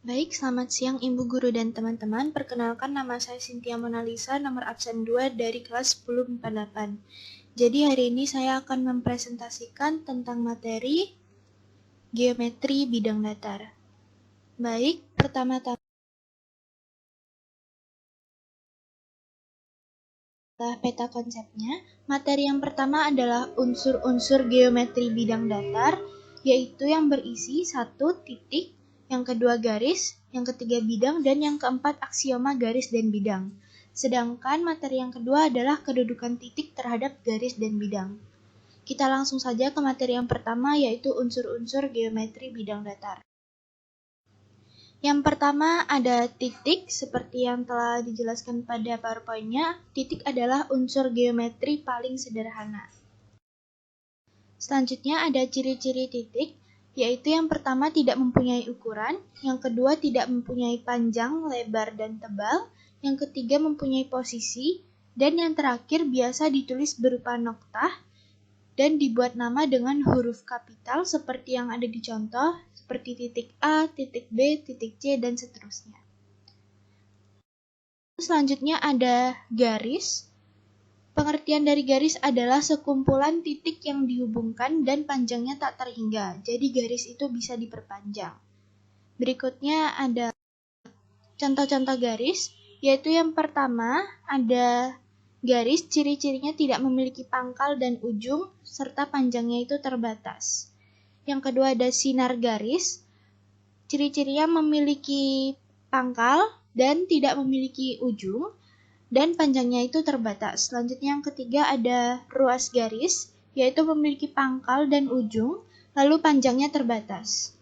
Baik, selamat siang Ibu Guru dan teman-teman. Perkenalkan, nama saya Cynthia Monalisa, nomor absen 2 dari kelas 1048. Jadi hari ini saya akan mempresentasikan tentang materi geometri bidang datar. Baik, pertama-tama peta konsepnya. Materi yang pertama adalah unsur-unsur geometri bidang datar, yaitu yang berisi 1 titik, yang kedua garis, yang ketiga bidang, dan yang keempat aksioma garis dan bidang. Sedangkan materi yang kedua adalah kedudukan titik terhadap garis dan bidang. Kita langsung saja ke materi yang pertama, yaitu unsur-unsur geometri bidang datar. Yang pertama ada titik, seperti yang telah dijelaskan pada PowerPoint-nya. Titik adalah unsur geometri paling sederhana. Selanjutnya ada ciri-ciri titik, yaitu yang pertama tidak mempunyai ukuran, yang kedua tidak mempunyai panjang, lebar, dan tebal, yang ketiga mempunyai posisi, dan yang terakhir biasa ditulis berupa noktah dan dibuat nama dengan huruf kapital seperti yang ada di contoh, seperti titik A, titik B, titik C, dan seterusnya. Selanjutnya ada garis. Pengertian dari garis adalah sekumpulan titik yang dihubungkan dan panjangnya tak terhingga, jadi garis itu bisa diperpanjang. Berikutnya ada contoh-contoh garis, yaitu yang pertama ada garis, ciri-cirinya tidak memiliki pangkal dan ujung, serta panjangnya itu terbatas. Yang kedua ada sinar garis, ciri-cirinya memiliki pangkal dan tidak memiliki ujung, dan panjangnya itu terbatas. Selanjutnya yang ketiga ada ruas garis, yaitu memiliki pangkal dan ujung, lalu panjangnya terbatas.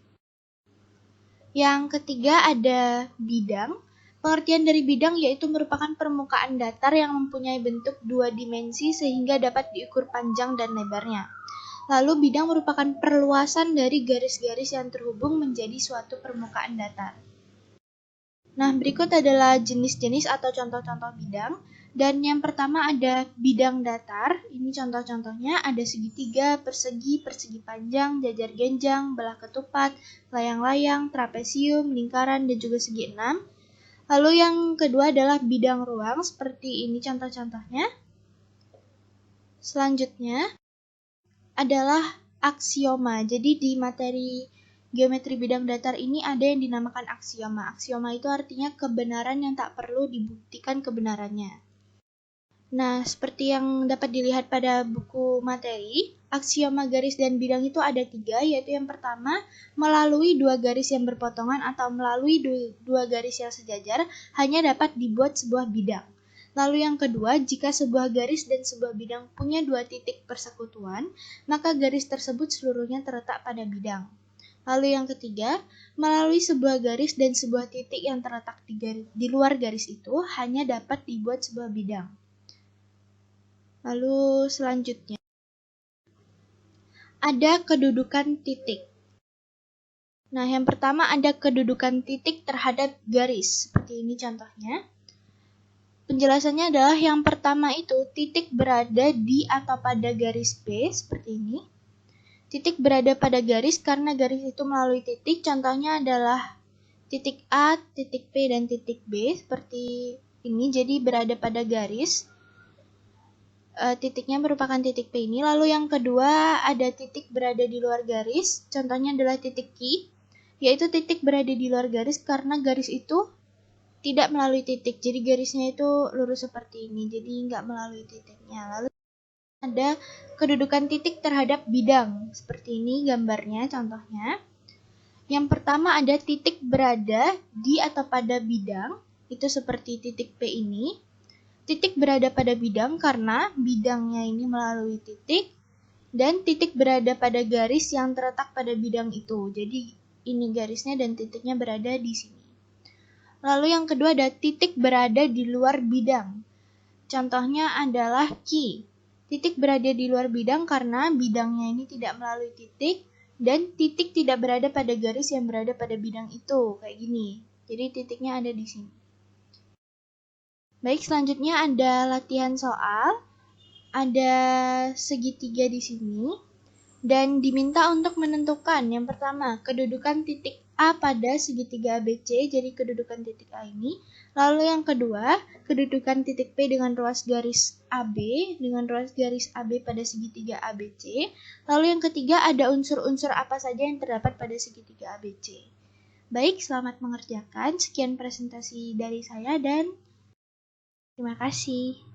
Yang ketiga ada bidang. Pengertian dari bidang yaitu merupakan permukaan datar yang mempunyai bentuk 2 dimensi sehingga dapat diukur panjang dan lebarnya. Lalu bidang merupakan perluasan dari garis-garis yang terhubung menjadi suatu permukaan datar. Nah, berikut adalah jenis-jenis atau contoh-contoh bidang. Dan yang pertama ada bidang datar. Ini contoh-contohnya ada segitiga, persegi, persegi panjang, jajar genjang, belah ketupat, layang-layang, trapesium, lingkaran, dan juga segi enam. Lalu yang kedua adalah bidang ruang, seperti ini contoh-contohnya. Selanjutnya adalah aksioma. Jadi di materi geometri bidang datar ini ada yang dinamakan aksioma. Aksioma itu artinya kebenaran yang tak perlu dibuktikan kebenarannya. Nah, seperti yang dapat dilihat pada buku materi, aksioma garis dan bidang itu ada 3, yaitu yang pertama, melalui 2 garis yang berpotongan atau melalui 2 garis yang sejajar, hanya dapat dibuat sebuah bidang. Lalu yang kedua, jika sebuah garis dan sebuah bidang punya 2 titik persekutuan, maka garis tersebut seluruhnya terletak pada bidang. Lalu yang ketiga, melalui sebuah garis dan sebuah titik yang terletak di luar garis itu hanya dapat dibuat sebuah bidang. Lalu selanjutnya, ada kedudukan titik. Nah, yang pertama ada kedudukan titik terhadap garis. Seperti ini contohnya. Penjelasannya adalah yang pertama itu titik berada di atau pada garis B, seperti ini. Titik berada pada garis karena garis itu melalui titik, contohnya adalah titik A, titik P, dan titik B, seperti ini, jadi berada pada garis. Titiknya merupakan titik P ini. Lalu yang kedua ada titik berada di luar garis, contohnya adalah titik Q, yaitu titik berada di luar garis karena garis itu tidak melalui titik, jadi garisnya itu lurus seperti ini, jadi nggak melalui titiknya. Lalu ada kedudukan titik terhadap bidang, seperti ini gambarnya contohnya. Yang pertama ada titik berada di atau pada bidang, itu seperti titik P ini. Titik berada pada bidang karena bidangnya ini melalui titik, dan titik berada pada garis yang terletak pada bidang itu. Jadi ini garisnya dan titiknya berada di sini. Lalu yang kedua ada titik berada di luar bidang. Contohnya adalah Q. Titik berada di luar bidang karena bidangnya ini tidak melalui titik, dan titik tidak berada pada garis yang berada pada bidang itu, kayak gini. Jadi titiknya ada di sini. Baik, selanjutnya ada latihan soal. Ada segitiga di sini, dan diminta untuk menentukan yang pertama, kedudukan titik A pada segitiga ABC, jadi kedudukan titik A ini. Lalu yang kedua, kedudukan titik P dengan ruas garis AB, dengan ruas garis AB pada segitiga ABC. Lalu yang ketiga, ada unsur-unsur apa saja yang terdapat pada segitiga ABC. Baik, selamat mengerjakan. Sekian presentasi dari saya dan terima kasih.